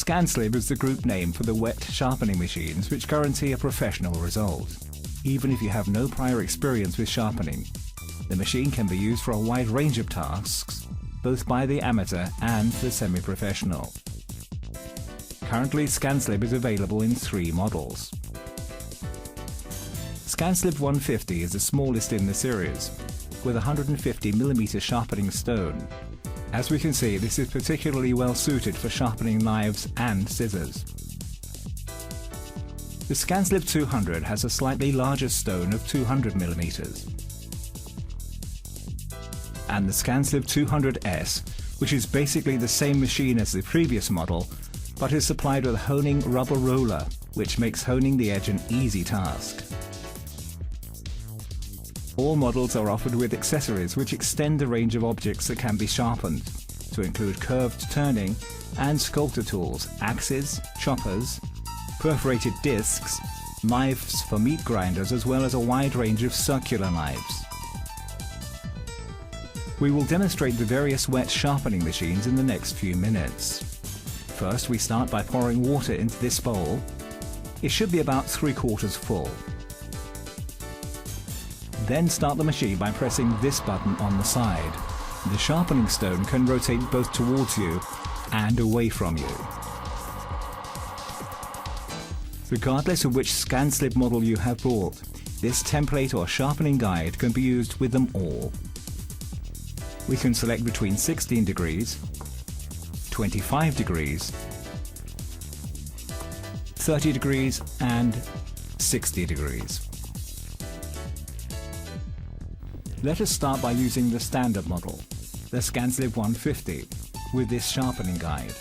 Scanslib is the group name for the wet sharpening machines which guarantee a professional result. Even if you have no prior experience with sharpening, the machine can be used for a wide range of tasks, both by the amateur and the semi-professional. Currently, Scanslib is available in 3 models. Scanslib 150 is the smallest in the series, with a 150mm sharpening stone. As we can see, this is particularly well suited for sharpening knives and scissors. The Scanslib 200 has a slightly larger stone of 200mm. And the Scanslib 200S, which is basically the same machine as the previous model, but is supplied with a honing rubber roller, which makes honing the edge an easy task. All models are offered with accessories which extend the range of objects that can be sharpened, to include curved turning and sculptor tools, axes, choppers, perforated discs, knives for meat grinders, as well as a wide range of circular knives. We will demonstrate the various wet sharpening machines in the next few minutes. First, we start by pouring water into this bowl. It should be about 3/4 full. Then start the machine by pressing this button on the side. The sharpening stone can rotate both towards you and away from you. Regardless of which Scanslib model you have bought, this template or sharpening guide can be used with them all. We can select between 16 degrees, 25 degrees, 30 degrees and 60 degrees. Let us start by using the standard model, the Scanslib 150, with this sharpening guide.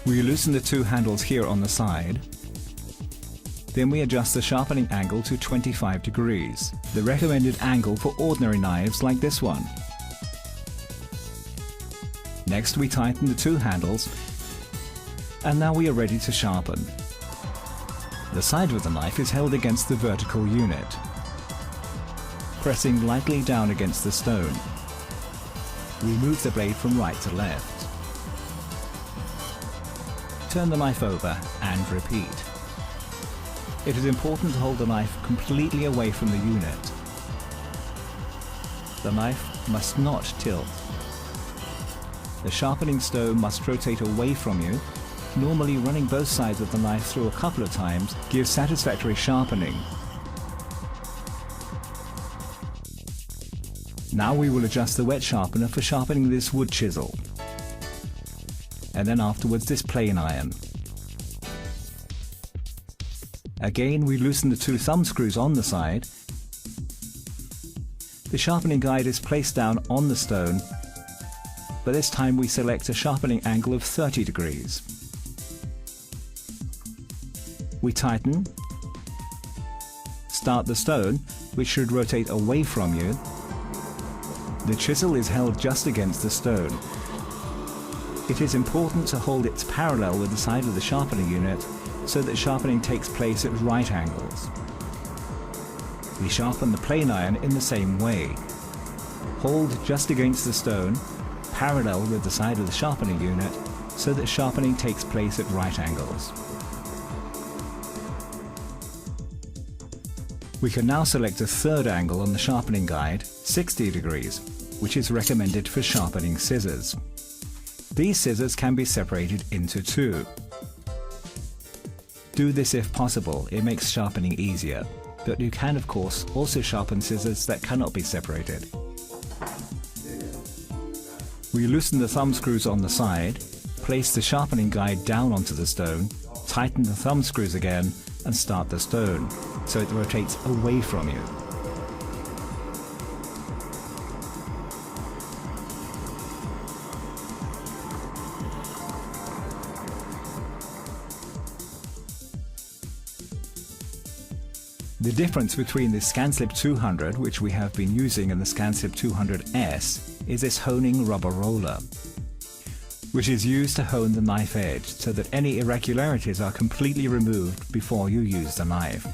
We loosen the 2 handles here on the side. Then we adjust the sharpening angle to 25 degrees, the recommended angle for ordinary knives like this one. Next we tighten the 2 handles, and now we are ready to sharpen. The side of the knife is held against the vertical unit. Pressing lightly down against the stone, we move the blade from right to left. Turn the knife over and repeat. It is important to hold the knife completely away from the unit. The knife must not tilt. The sharpening stone must rotate away from you. Normally, running both sides of the knife through a couple of times gives satisfactory sharpening. Now we will adjust the wet sharpener for sharpening this wood chisel, and then afterwards this plane iron. Again, we loosen the 2 thumb screws on the side. The sharpening guide is placed down on the stone, but this time we select a sharpening angle of 30 degrees. We tighten, start the stone, which should rotate away from you. The chisel is held just against the stone. It is important to hold it parallel with the side of the sharpening unit so that sharpening takes place at right angles. We sharpen the plane iron in the same way. Hold just against the stone, parallel with the side of the sharpening unit, so that sharpening takes place at right angles. We can now select a 3rd angle on the sharpening guide, 60 degrees, which is recommended for sharpening scissors. These scissors can be separated into 2. Do this if possible, it makes sharpening easier, but you can of course also sharpen scissors that cannot be separated. We loosen the thumb screws on the side, place the sharpening guide down onto the stone, tighten the thumb screws again and start the stone, so it rotates away from you. The difference between the Scanslib 200, which we have been using, and the Scanslib 200S is this honing rubber roller, which is used to hone the knife edge so that any irregularities are completely removed before you use the knife.